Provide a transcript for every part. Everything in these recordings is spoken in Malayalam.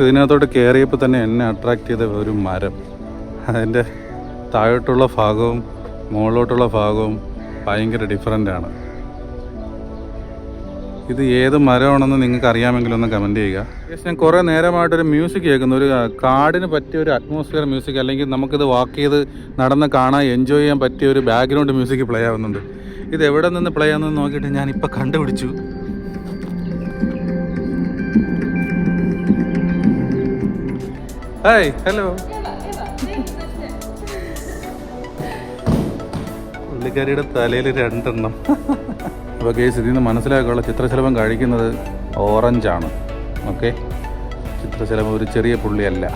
ഇതിനകത്തോട്ട് കയറിയപ്പോൾ തന്നെ എന്നെ അട്രാക്ട് ചെയ്ത ഒരു മരം, അതിൻ്റെ താഴോട്ടുള്ള ഭാഗവും മുകളിലോട്ടുള്ള ഭാഗവും ഭയങ്കര ഡിഫറൻ്റാണ്. ഇത് ഏത് മരമാണെന്ന് നിങ്ങൾക്ക് അറിയാമെങ്കിൽ ഒന്ന് കമൻറ്റ് ചെയ്യുക. ഞാൻ കുറേ നേരമായിട്ടൊരു മ്യൂസിക് കേൾക്കുന്നു, ഒരു കാടിന് പറ്റിയ ഒരു അറ്റ്മോസ്ഫിയർ മ്യൂസിക്, അല്ലെങ്കിൽ നമുക്കിത് വാക്ക് ചെയ്ത് നടന്ന് കാണാൻ എൻജോയ് ചെയ്യാൻ പറ്റിയ ഒരു ബാക്ക്ഗ്രൗണ്ട് മ്യൂസിക് പ്ലേ ആവുന്നുണ്ട്. ഇത് എവിടെ നിന്ന് പ്ലേ ആവുന്നെന്ന് നോക്കിയിട്ട് ഞാനിപ്പോൾ കണ്ടുപിടിച്ചു. Hi, hello. പുള്ളിക്കാരിയുടെ തലയിൽ 2 എണ്ണം. അപ്പോൾ കേസ് ഇതിൽ നിന്ന് മനസ്സിലാക്കാനുള്ള ചിത്രശലഭം കഴിക്കുന്നത് ഓറഞ്ചാണ്. ഓക്കെ, ചിത്രശലഭം ഒരു ചെറിയ പുള്ളിയല്ല.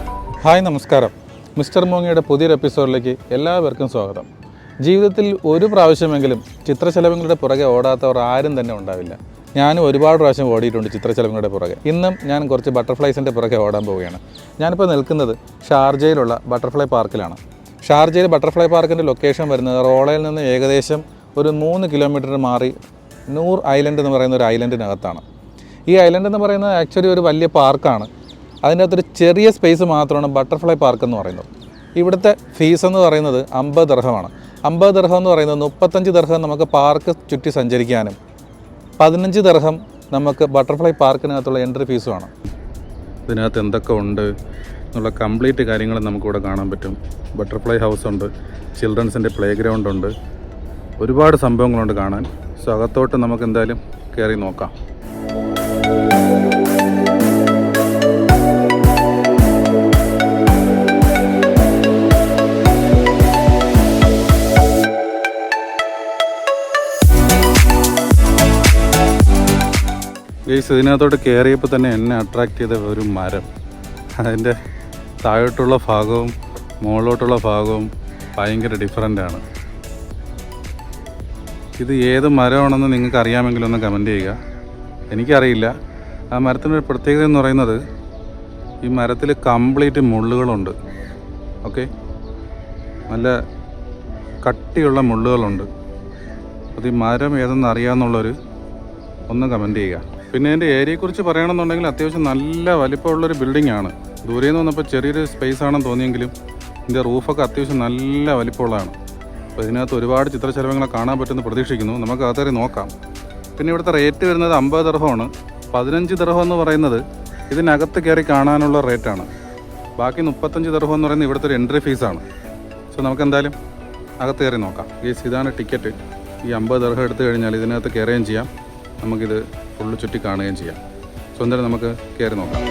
ഹായ്, നമസ്കാരം. മിസ്റ്റർ മോങ്ങിയുടെ പുതിയൊരു എപ്പിസോഡിലേക്ക് എല്ലാവർക്കും സ്വാഗതം. ജീവിതത്തിൽ ഒരു പ്രാവശ്യമെങ്കിലും ചിത്രശലഭങ്ങളുടെ പുറകെ ഓടാത്തവർ ആരും തന്നെ ഉണ്ടാവില്ല. ഞാനും ഒരുപാട് പ്രാവശ്യം ഓടിയിട്ടുണ്ട് ചിത്രശലഭങ്ങളുടെ പുറകെ. ഇന്നും ഞാൻ കുറച്ച് ബട്ടർഫ്ലൈസിൻ്റെ പുറകെ ഓടാൻ പോവുകയാണ്. ഞാനിപ്പോൾ നിൽക്കുന്നത് ഷാർജയിലുള്ള ബട്ടർഫ്ലൈ പാർക്കിലാണ്. ഷാർജയിൽ ബട്ടർഫ്ലൈ പാർക്കിൻ്റെ ലൊക്കേഷൻ വരുന്നത് റോളയിൽ നിന്ന് ഏകദേശം ഒരു 3 കിലോമീറ്റർ മാറി നൂർ ഐലൻഡ് എന്ന് പറയുന്ന ഒരു ഐലൻഡിനകത്താണ്. ഈ ഐലൻഡ് എന്ന് പറയുന്നത് ആക്ച്വലി ഒരു വലിയ പാർക്കാണ്. അതിൻ്റെ അകത്തൊരു ചെറിയ സ്പേസ് മാത്രമാണ് ബട്ടർഫ്ലൈ പാർക്ക് എന്ന് പറയുന്നത്. ഇവിടുത്തെ ഫീസ് എന്ന് പറയുന്നത് 50 ദിർഹമാണ്. 50 ദിർഹം എന്ന് പറയുന്നത് 35 ദിർഹം നമുക്ക് പാർക്ക് ചുറ്റി സഞ്ചരിക്കാനും 15 ദിർഹം നമുക്ക് ബട്ടർഫ്ലൈ പാർക്കിനകത്തുള്ള എൻട്രി ഫീസുമാണ്. ഇതിനകത്ത് എന്തൊക്കെ ഉണ്ട് എന്നുള്ള കംപ്ലീറ്റ് കാര്യങ്ങൾ നമുക്കിവിടെ കാണാൻ പറ്റും. ബട്ടർഫ്ലൈ ഹൗസ് ഉണ്ട്, ചിൽഡ്രൻസിൻ്റെ പ്ലേ ഗ്രൗണ്ട് ഉണ്ട്, ഒരുപാട് സംഭവങ്ങളുണ്ട് കാണാൻ. സോ അകത്തോട്ട് നമുക്ക് എന്തായാലും കയറി നോക്കാം. ഇതിനകത്തോട്ട് കയറിയപ്പോൾ തന്നെ എന്നെ അട്രാക്ട് ചെയ്ത ഒരു മരം, അതിൻ്റെ താഴോട്ടുള്ള ഭാഗവും മുകളിലോട്ടുള്ള ഭാഗവും ഭയങ്കര ഡിഫറൻ്റാണ്. ഇത് ഏത് മരമാണെന്ന് നിങ്ങൾക്ക് അറിയാമെങ്കിൽ ഒന്ന് കമൻറ്റ് ചെയ്യുക. എനിക്കറിയില്ല. ആ മരത്തിനൊരു പ്രത്യേകത എന്ന് പറയുന്നത് ഈ മരത്തിൽ കംപ്ലീറ്റ് മുള്ളുകളുണ്ട്. ഓക്കെ, നല്ല കട്ടിയുള്ള മുള്ളുകളുണ്ട്. അത് ഈ മരം ഏതെന്ന് അറിയാമെന്നുള്ളവർ ഒന്ന് കമൻറ്റ് ചെയ്യുക. പിന്നെ എൻ്റെ ഏരിയയെക്കുറിച്ച് പറയണമെന്നുണ്ടെങ്കിൽ അത്യാവശ്യം നല്ല വലിപ്പമുള്ളൊരു ബിൽഡിംഗ് ആണ്. ദൂരെ നിന്ന് വന്നപ്പോൾ ചെറിയൊരു സ്പേസ് ആണെന്ന് തോന്നിയെങ്കിലും ഇതിൻ്റെ റൂഫൊക്കെ അത്യാവശ്യം നല്ല വലിപ്പമുള്ളതാണ്. അപ്പോൾ ഇതിനകത്ത് ഒരുപാട് ചിത്രശലഭങ്ങളെ കാണാൻ പറ്റുമെന്ന് പ്രതീക്ഷിക്കുന്നു. നമുക്ക് അതേറി നോക്കാം. പിന്നെ ഇവിടുത്തെ റേറ്റ് വരുന്നത് 50 ദിർഹമാണ്. 15 ദിർഹം എന്ന് പറയുന്നത് ഇതിനകത്ത് കയറി കാണാനുള്ള റേറ്റാണ്. ബാക്കി 35 ദിർഹം എന്ന് പറയുന്നത് ഇവിടുത്തെ ഒരു എൻട്രി ഫീസാണ്. സോ നമുക്ക് എന്തായാലും അകത്ത് കയറി നോക്കാം. ഇതാണ് ടിക്കറ്റ്. ഈ 50 ദിർഹം എടുത്തു കഴിഞ്ഞാൽ ഇതിനകത്ത് കയറുകയും ചെയ്യാം, നമുക്കിത് ഫുള്ള് ചുറ്റി കാണുകയും ചെയ്യാം. സോ എന്തായാലും നമുക്ക് കയറി നോക്കാം.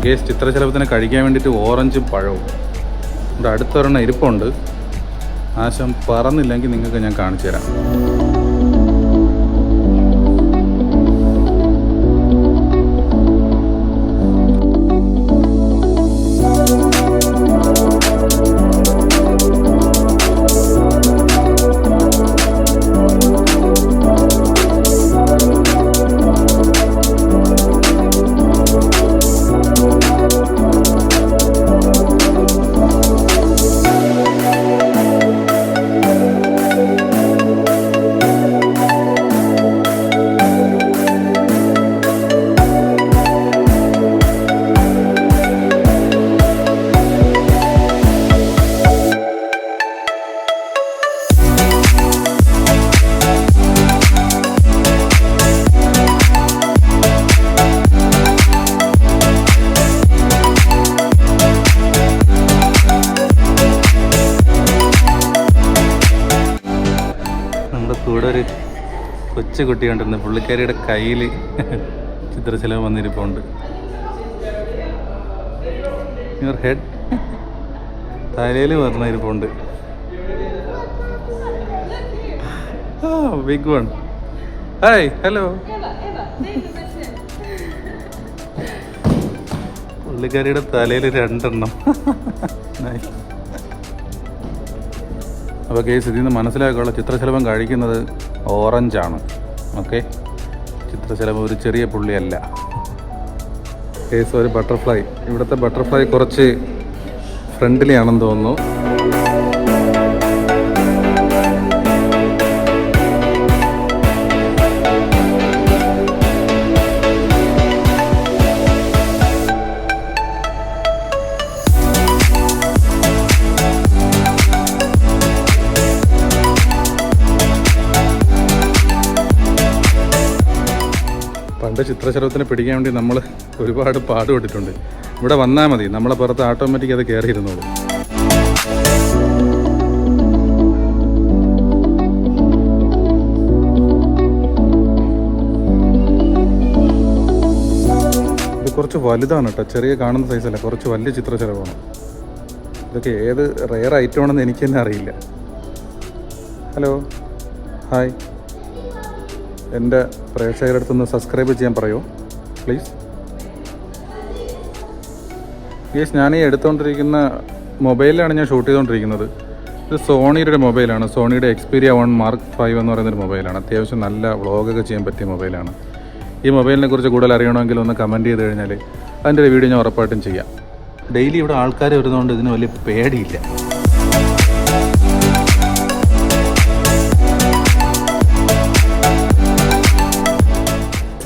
ഗേസ് ചിത്രശലഭത്തിനെ കഴിക്കാൻ വേണ്ടിയിട്ട് ഓറഞ്ചും പഴവും ഇവിടെ അടുത്തൊരെണ്ണം ഇരിപ്പുണ്ട്. ആശം പറന്നില്ലെങ്കിൽ നിങ്ങൾക്ക് ഞാൻ കാണിച്ചു തരാം. കൂടെ ഒരു കൊച്ചു കുട്ടി കണ്ടിരുന്നു. പുള്ളിക്കാരിയുടെ കയ്യിൽ ചിത്രശലഭം വന്നിരിപ്പുണ്ട്. യുവർ ഹെഡ് തലയിൽ വന്നിരിപ്പുണ്ട്. Big one. Hi, hello. പുള്ളിക്കാരിയുടെ തലയിൽ 2 എണ്ണം. അപ്പോൾ കേസ് ഇതിൽ നിന്ന് മനസ്സിലാക്കാനുള്ള ചിത്രശലഭം കഴിക്കുന്നത് ഓറഞ്ചാണ്. ഓക്കെ, ചിത്രശലഭം ഒരു ചെറിയ പുള്ളിയല്ല. കേസ് ഒരു ബട്ടർഫ്ലൈ. ഇവിടുത്തെ ബട്ടർഫ്ലൈ കുറച്ച് ഫ്രണ്ട്ലി ആണെന്ന് തോന്നുന്നു. പണ്ട് ചിത്രശലഭത്തിനെ പിടിക്കാൻ വേണ്ടി നമ്മൾ ഒരുപാട് പാടുപെട്ടിട്ടുണ്ട്. ഇവിടെ വന്നാൽ മതി, നമ്മളെ പുറത്ത് ഓട്ടോമാറ്റിക് അത് കയറിയിരുന്നോളൂ. ഇത് കുറച്ച് വലുതാണ് കേട്ടോ, ചെറിയ കാണുന്ന സൈസല്ല, കുറച്ച് വലിയ ചിത്രശലഭമാണ്. ഇതൊക്കെ ഏത് റെയർ ഐറ്റം ആണെന്ന് എനിക്ക് തന്നെ അറിയില്ല. Hello, hi. എൻ്റെ പ്രേക്ഷകരുടെ അടുത്തൊന്ന് സബ്സ്ക്രൈബ് ചെയ്യാൻ പറയുമോ പ്ലീസ്? യെസ്, ഞാൻ ഈ എടുത്തുകൊണ്ടിരിക്കുന്ന മൊബൈലിലാണ് ഞാൻ ഷൂട്ട് ചെയ്തുകൊണ്ടിരിക്കുന്നത്. ഇത് സോണിയുടെ മൊബൈലാണ്, സോണിയുടെ Xperia 1 Mark 5 എന്ന് പറയുന്നൊരു മൊബൈലാണ്. അത്യാവശ്യം നല്ല വ്ളോഗൊക്കെ ചെയ്യാൻ പറ്റിയ മൊബൈലാണ്. ഈ മൊബൈലിനെ കുറിച്ച് കൂടുതൽ അറിയണമെങ്കിൽ ഒന്ന് കമൻറ്റ് ചെയ്ത് കഴിഞ്ഞാൽ അതിൻ്റെ ഒരു വീഡിയോ ഞാൻ ഉറപ്പായിട്ടും ചെയ്യാം. ഡെയിലി ഇവിടെ ആൾക്കാർ വരുന്നതുകൊണ്ട് ഇതിന് വലിയ പേടിയില്ല.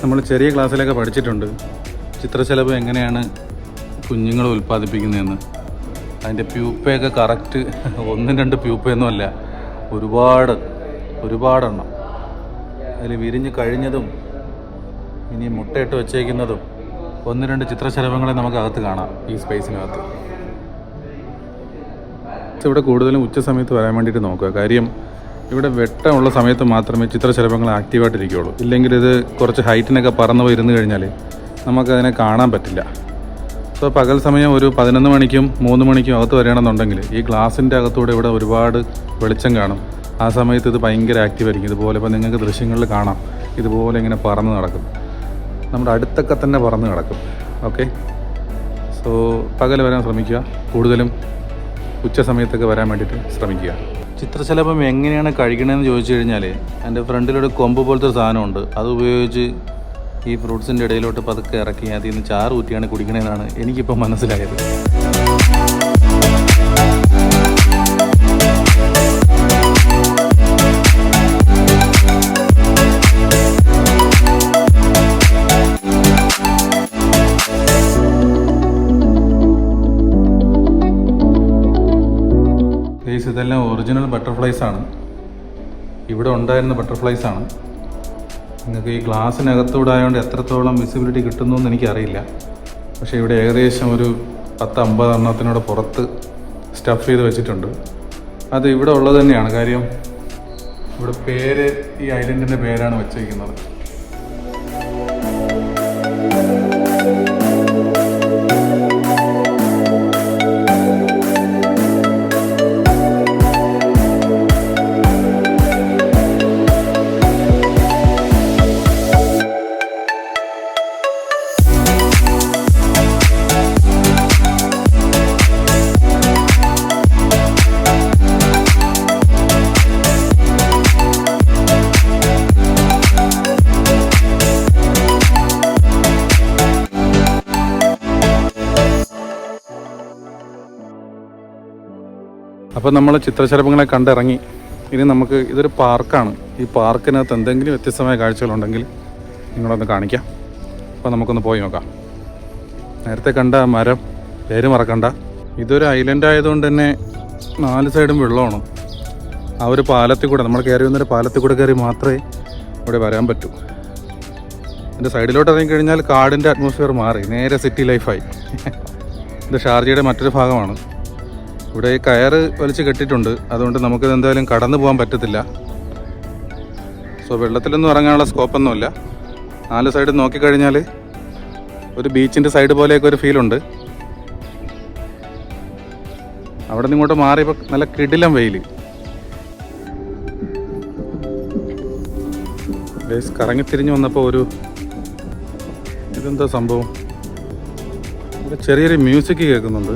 നമ്മൾ ചെറിയ ക്ലാസ്സിലൊക്കെ പഠിച്ചിട്ടുണ്ട് ചിത്രശലഭം എങ്ങനെയാണ് കുഞ്ഞുങ്ങൾ ഉൽപ്പാദിപ്പിക്കുന്നതെന്ന്. അതിൻ്റെ പ്യൂപ്പയൊക്കെ കറക്റ്റ് 1-2 പ്യൂപ്പയൊന്നുമല്ല, ഒരുപാടെണ്ണം. അതിൽ വിരിഞ്ഞ് കഴിഞ്ഞതും ഇനി മുട്ടയിട്ട് വച്ചേക്കുന്നതും 1-2 ചിത്രശലഭങ്ങളെ നമുക്കകത്ത് കാണാം ഈ സ്പേസിനകത്ത്. ഇവിടെ കൂടുതലും ഉച്ച സമയത്ത് വരാൻ വേണ്ടിയിട്ട് നോക്കുക. കാര്യം ഇവിടെ വെട്ടമുള്ള സമയത്ത് മാത്രമേ ചിത്രശലഭങ്ങൾ ആക്റ്റീവായിട്ടിരിക്കുകയുള്ളൂ. ഇല്ലെങ്കിൽ ഇത് കുറച്ച് ഹൈറ്റിനൊക്കെ പറന്ന് പോയിരുന്ന് കഴിഞ്ഞാൽ നമുക്കതിനെ കാണാൻ പറ്റില്ല. സോ പകൽ സമയം ഒരു 11 മണിക്കും 3 മണിക്കും അകത്ത് വരികയാണെന്നുണ്ടെങ്കിൽ ഈ ഗ്ലാസിൻ്റെ അകത്തൂടെ ഇവിടെ ഒരുപാട് വെളിച്ചം കാണും. ആ സമയത്ത് ഇത് ഭയങ്കര ആക്റ്റീവായിരിക്കും. ഇതുപോലെ ഇപ്പോൾ നിങ്ങൾക്ക് ദൃശ്യങ്ങളിൽ കാണാം, ഇതുപോലെ ഇങ്ങനെ പറന്ന് നടക്കും. നമ്മുടെ അടുത്തൊക്കെ തന്നെ പറന്ന് നടക്കും. ഓക്കെ, സോ പകൽ വരാൻ ശ്രമിക്കുക, കൂടുതലും ഉച്ച സമയത്തൊക്കെ വരാൻ വേണ്ടിയിട്ട് ശ്രമിക്കുക. ചിത്രശലഭം എങ്ങനെയാണ് കഴിക്കണമെന്ന് ചോദിച്ചു കഴിഞ്ഞാൽ എൻ്റെ ഫ്രണ്ടിലൊരു കൊമ്പ് പോലത്തെ ഒരു സാധനമുണ്ട്. അത് ഉപയോഗിച്ച് ഈ ഫ്രൂട്ട്സിൻ്റെ ഇടയിലോട്ട് പതുക്കെ ഇറക്കി അതിൽ നിന്ന് ചാറ് ഊറ്റിയാണ് കുടിക്കണമെന്നാണ് എനിക്കിപ്പോൾ മനസ്സിലായത്. ഇതെല്ലാം ഒറിജിനൽ ബട്ടർഫ്ലൈസ് ആണ്, ഇവിടെ ഉണ്ടായിരുന്ന ബട്ടർഫ്ലൈസ് ആണ്. നിങ്ങൾക്ക് ഈ ഗ്ലാസ്സിനകത്തൂടെ ആയതുകൊണ്ട് എത്രത്തോളം വിസിബിലിറ്റി കിട്ടുന്നു എന്ന് എനിക്കറിയില്ല. പക്ഷേ ഇവിടെ ഏകദേശം ഒരു 10-50 എണ്ണത്തിനോട് പുറത്ത് സ്റ്റഫ് ചെയ്ത് വെച്ചിട്ടുണ്ട്. അത് ഇവിടെ ഉള്ളത് തന്നെയാണ്. കാര്യം ഇവിടെ പേര്, ഈ ഐലൻഡിൻ്റെ പേരാണ് വെച്ചിരിക്കുന്നത്. അപ്പോൾ നമ്മൾ ചിത്രശലഭങ്ങളെ കണ്ടിറങ്ങി. ഇനി നമുക്ക് ഇതൊരു പാർക്കാണ്. ഈ പാർക്കിനകത്ത് എന്തെങ്കിലും വ്യത്യസ്തമായ കാഴ്ചകളുണ്ടെങ്കിൽ നിങ്ങളൊന്ന് കാണിക്കാം. അപ്പോൾ നമുക്കൊന്ന് പോയി നോക്കാം. നേരത്തെ കണ്ട മരം പേര് മറക്കണ്ട. ഇതൊരു ഐലൻഡ് ആയതുകൊണ്ട് തന്നെ 4 സൈഡും വെള്ളമാണ്. ആ ഒരു പാലത്തിൽ കൂടെ, നമ്മൾ കയറി വന്നൊരു പാലത്തിൽ കൂടെ കയറി മാത്രമേ ഇവിടെ വരാൻ പറ്റൂ. എൻ്റെ സൈഡിലോട്ട് ഇറങ്ങിക്കഴിഞ്ഞാൽ കാടിൻ്റെ അറ്റ്മോസ്ഫിയർ മാറി, നേരെ സിറ്റി ലൈഫായി. ഇത് ഷാർജയുടെ മറ്റൊരു ഭാഗമാണ്. ഇവിടെ ഈ കയറ് വലിച്ച് കെട്ടിയിട്ടുണ്ട്, അതുകൊണ്ട് നമുക്കിത് എന്തായാലും കടന്നു പോകാൻ പറ്റത്തില്ല. സോ വെള്ളത്തിലൊന്നും ഇറങ്ങാനുള്ള സ്കോപ്പൊന്നുമില്ല. 4 സൈഡ് നോക്കിക്കഴിഞ്ഞാൽ ഒരു ബീച്ചിൻ്റെ സൈഡ് പോലെയൊക്കെ ഒരു ഫീലുണ്ട്. അവിടെ നിന്ന് ഇങ്ങോട്ട് മാറിയപ്പോൾ നല്ല കിടിലം വെയിൽ. കറങ്ങിത്തിരിഞ്ഞ് വന്നപ്പോൾ ഇതെന്താ സംഭവം, ചെറിയൊരു മ്യൂസിക് കേൾക്കുന്നുണ്ട്.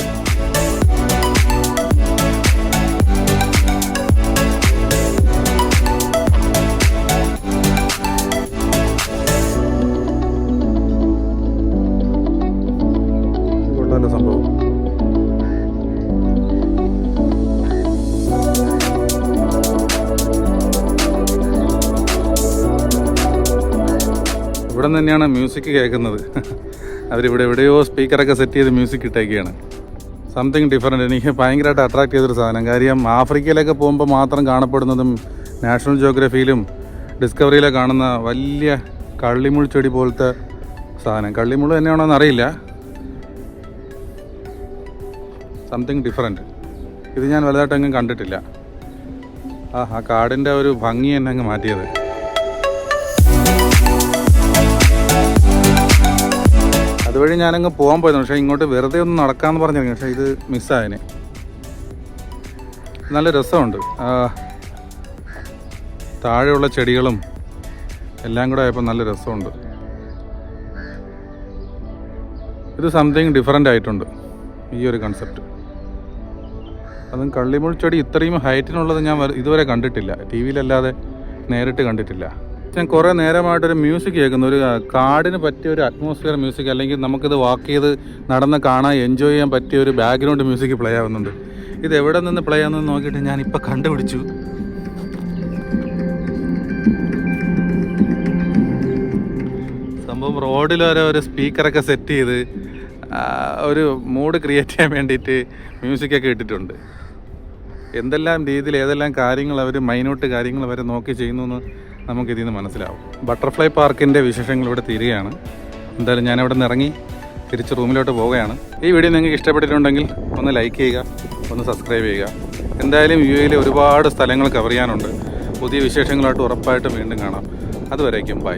സംഭവം നിന്ന് തന്നെയാണ് മ്യൂസിക് കേൾക്കുന്നത്. അവരിവിടെ എവിടെയോ സ്പീക്കറൊക്കെ സെറ്റ് ചെയ്ത് മ്യൂസിക് ഇട്ടേക്കുകയാണ്. Something different. എനിക്ക് ഭയങ്കരമായിട്ട് അട്രാക്ട് ചെയ്തൊരു സാധനം. കാര്യം ആഫ്രിക്കയിലൊക്കെ പോകുമ്പോൾ മാത്രം കാണപ്പെടുന്നതും നാഷണൽ ജിയോഗ്രഫിയിലും ഡിസ്കവറിയിലൊക്കെ കാണുന്ന വലിയ കള്ളിമുൾ ചെടി പോലത്തെ സാധനം. കള്ളിമുൾ തന്നെയാണോ എന്നറിയില്ല. Something different. ഇത് ഞാൻ വലുതായിട്ടെങ്ങും കണ്ടിട്ടില്ല. ആ കാടിൻ്റെ ഒരു ഭംഗി തന്നെ അങ്ങ് മാറ്റിയത്. അതുവഴി ഞാനങ്ങ് പോകാൻ പോയിരുന്നു. പക്ഷേ ഇങ്ങോട്ട് വെറുതെ ഒന്ന് നടക്കാമെന്ന് പറഞ്ഞിരുന്നു. പക്ഷേ ഇത് മിസ്സായതിന്. നല്ല രസമുണ്ട്. താഴെയുള്ള ചെടികളും എല്ലാം കൂടെ ആയപ്പോൾ നല്ല രസമുണ്ട്. ഇത് സംതിങ് ഡിഫറെൻ്റ് ആയിട്ടുണ്ട് ഈ ഒരു കൺസെപ്റ്റ്. അതും കള്ളിമുൾ ചെടി ഇത്രയും ഹൈറ്റിനുള്ളത് ഞാൻ ഇതുവരെ കണ്ടിട്ടില്ല. ടി വിയിലല്ലാതെ നേരിട്ട് കണ്ടിട്ടില്ല. ഞാൻ കുറേ നേരമായിട്ടൊരു മ്യൂസിക് കേൾക്കുന്നു. ഒരു കാടിന് പറ്റിയ ഒരു അറ്റ്മോസ്ഫിയർ മ്യൂസിക്, അല്ലെങ്കിൽ നമുക്കിത് വാക്ക് ചെയ്ത് നടന്ന് കാണാൻ എൻജോയ് ചെയ്യാൻ പറ്റിയ ഒരു ബാക്ക്ഗ്രൗണ്ട് മ്യൂസിക് പ്ലേ ആവുന്നുണ്ട്. ഇത് എവിടെ നിന്ന് പ്ലേ ആവുന്നെന്ന് നോക്കിയിട്ട് ഞാനിപ്പോൾ കണ്ടുപിടിച്ചു. സംഭവം റോഡിൽ വരെ ഒരു സ്പീക്കറൊക്കെ സെറ്റ് ചെയ്ത് ഒരു മൂഡ് ക്രിയേറ്റ് ചെയ്യാൻ വേണ്ടിയിട്ട് മ്യൂസിക്കൊക്കെ ഇട്ടിട്ടുണ്ട്. എന്തെല്ലാം രീതിയിൽ ഏതെല്ലാം കാര്യങ്ങൾ അവർ മൈന്യൂട്ട് കാര്യങ്ങൾ അവർ നോക്കി ചെയ്യുന്നു എന്ന് നമുക്കിതിൽ നിന്ന് മനസ്സിലാവും. ബട്ടർഫ്ലൈ പാർക്കിൻ്റെ വിശേഷങ്ങൾ ഇവിടെ തീരുകയാണ്. എന്തായാലും ഞാനിവിടെ നിന്ന് ഇറങ്ങി തിരിച്ച് റൂമിലോട്ട് പോവുകയാണ്. ഈ വീഡിയോ നിങ്ങൾക്ക് ഇഷ്ടപ്പെട്ടിട്ടുണ്ടെങ്കിൽ ഒന്ന് ലൈക്ക് ചെയ്യുക, ഒന്ന് സബ്സ്ക്രൈബ് ചെയ്യുക. എന്തായാലും UAE ഒരുപാട് സ്ഥലങ്ങൾ കവർ ചെയ്യാനുണ്ട്. പുതിയ വിശേഷങ്ങളായിട്ട് ഉറപ്പായിട്ടും വീണ്ടും കാണാം. അതുവരേക്കും ബൈ.